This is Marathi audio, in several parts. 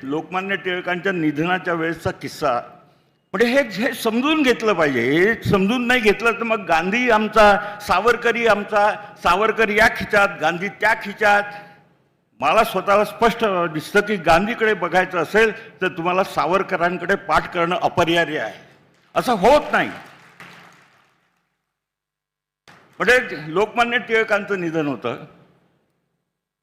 लोकमान्य टिळकांच्या निधनाच्या वेळेचा किस्सा, म्हणजे हे समजून घेतलं पाहिजे. हे समजून नाही घेतलं तर मग गांधी आमचा, सावरकरी आमचा, सावरकर या खिचात, गांधी त्या खिचात. मला स्वतःला स्पष्ट दिसतं की गांधीकडे बघायचं असेल तर तुम्हाला सावरकरांकडे पाठ करणं अपरिहार्य आहे. असं होत नाही. म्हणजे लोकमान्य टिळकांचं निधन होतं,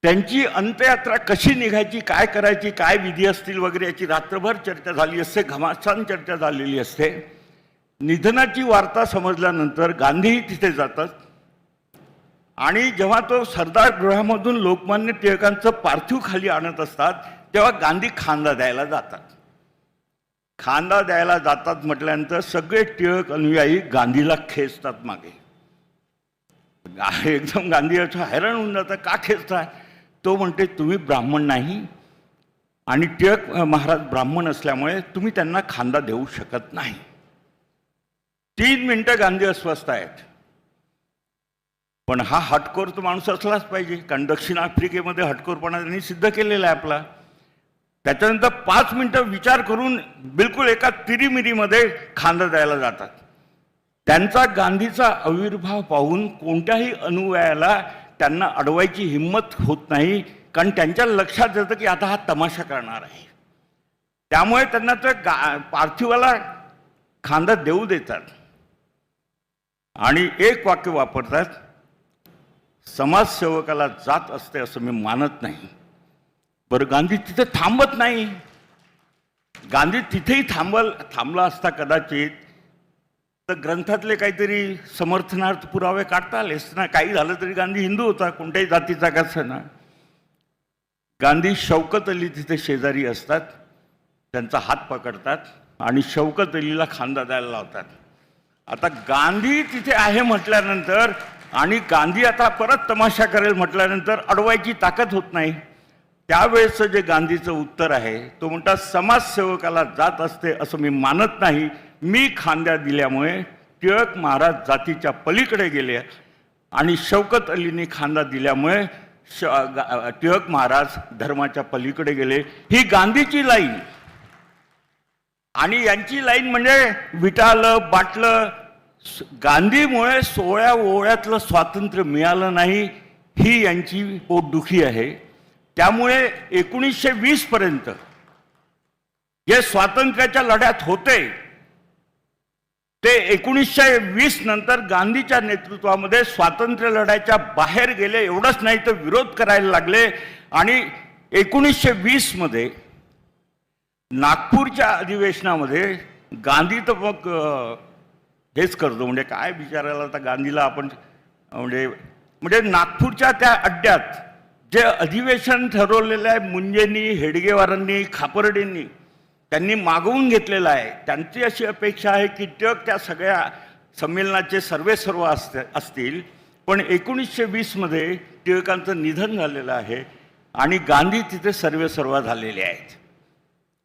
त्यांची अंत्ययात्रा कशी निघायची, काय करायची, काय विधी असतील वगैरे याची रात्रभर चर्चा झाली असते, घमासान चर्चा झालेली असते. निधनाची वार्ता समजल्यानंतर गांधीही तिथे जातात आणि जेव्हा तो सरदार गृहामधून लोकमान्य टिळकांचं पार्थिव खाली आणत असतात तेव्हा गांधी खांदा द्यायला जातात. खांदा द्यायला जातात म्हटल्यानंतर सगळे टिळक अनुयायी गांधीला खेचतात मागे. एकदम गांधी हैराण होऊन जातं, का खेचताय? तो म्हणते तुम्ही ब्राह्मण नाही आणि टिळक महाराज ब्राह्मण असल्यामुळे तुम्ही त्यांना खांदा देऊ शकत नाही. 3 मिनिटं गांधी अस्वस्थ आहेत. पण हा हटकोर तो माणूस असलाच पाहिजे, कारण दक्षिण आफ्रिकेमध्ये हटकोरपणा त्यांनी सिद्ध केलेला आहे आपला. त्याच्यानंतर 5 मिनिटं विचार करून बिलकुल एका तिरीमिरीमध्ये खांदा द्यायला जातात. त्यांचा गांधीचा आविर्भाव पाहून कोणत्याही अनुयायाला त्यांना अडवायची हिंमत होत नाही, कारण त्यांच्या लक्षात येतं की आता हा तमाशा करणार आहे. त्यामुळे त्यांना त्या पार्थिवाला खांदा देऊ देतात आणि एक वाक्य वापरतात, समाजसेवकाला जात असते असं मी मानत नाही. बरं, गांधी तिथे थांबत नाही. गांधी तिथेही थांबला असता कदाचित तर ग्रंथातले काहीतरी समर्थनार्थ पुरावे काढता आले असते ना. काही झालं तरी गांधी हिंदू होता, कोणत्याही जातीचा का ना. गांधी शौकत अली तिथे शेजारी असतात, त्यांचा हात पकडतात आणि शौकत अलीला खांदा द्यायला लावतात. आता गांधी तिथे आहे म्हटल्यानंतर आणि गांधी आता परत तमाशा करेल म्हटल्यानंतर अडवायची ताकद होत नाही. त्यावेळेचं जे गांधीचं उत्तर आहे तो म्हणतात, समाजसेवकाला जात असते असं मी मानत नाही. मी खांद्या दिल्यामुळे टिळक महाराज जातीच्या पलीकडे गेले आणि शौकत अलीने खांदा दिल्यामुळे टिळक महाराज धर्माच्या पलीकडे गेले. ही गांधीची लाईन. आणि यांची लाईन म्हणजे विटालं बाटलं. गांधीमुळे 16व्या ओळ्यातलं स्वातंत्र्य मिळालं नाही, ही यांची पोटदुखी आहे. त्यामुळे 1920 पर्यंत जे स्वातंत्र्याच्या लढ्यात होते ते 1920 नंतर गांधीच्या नेतृत्वामध्ये स्वातंत्र्य लढ्याच्या बाहेर गेले. एवढंच नाही तर विरोध करायला लागले. आणि 1920 मध्ये नागपूरच्या अधिवेशनामध्ये गांधी तर मग हेच करतो, म्हणजे काय विचारायला आता गांधीला आपण. म्हणजे नागपूरच्या त्या अड्ड्यात जे अधिवेशन ठरवलेलं आहे मुंजेंनी, हेडगेवारांनी, खापर्डेंनी त्यांनी मागवून घेतलेलं आहे. त्यांची अशी अपेक्षा आहे की टिळक त्या सगळ्या संमेलनाचे सर्वेसर्व असतील. पण 1920 मध्ये टिळकांचं निधन झालेलं आहे आणि गांधी तिथे सर्वेसर्वा झालेले आहेत.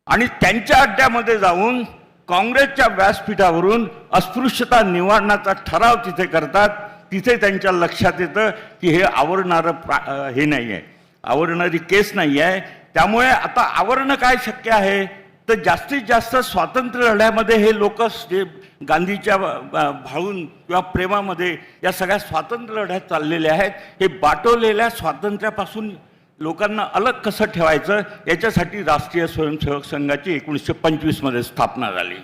आणि त्यांच्या अड्ड्यामध्ये जाऊन काँग्रेसच्या व्यासपीठावरून अस्पृश्यता निवारणाचा ठराव तिथे करतात. तिथे त्यांच्या लक्षात येतं की हे आवरणारं हे नाही आहे, आवरणारी केस नाही आहे. त्यामुळे आता आवरणं काय शक्य आहे तर जास्तीत जास्त स्वातंत्र्य लढ्यामध्ये हे लोक जे गांधीच्या भाळून किंवा प्रेमामध्ये या सगळ्या स्वातंत्र्य लढ्यात चाललेले आहेत, हे बाटवलेल्या स्वातंत्र्यापासून लोकांना अलग कसं ठेवायचं याच्यासाठी राष्ट्रीय स्वयंसेवक संघाची 1925 मध्ये स्थापना झाली.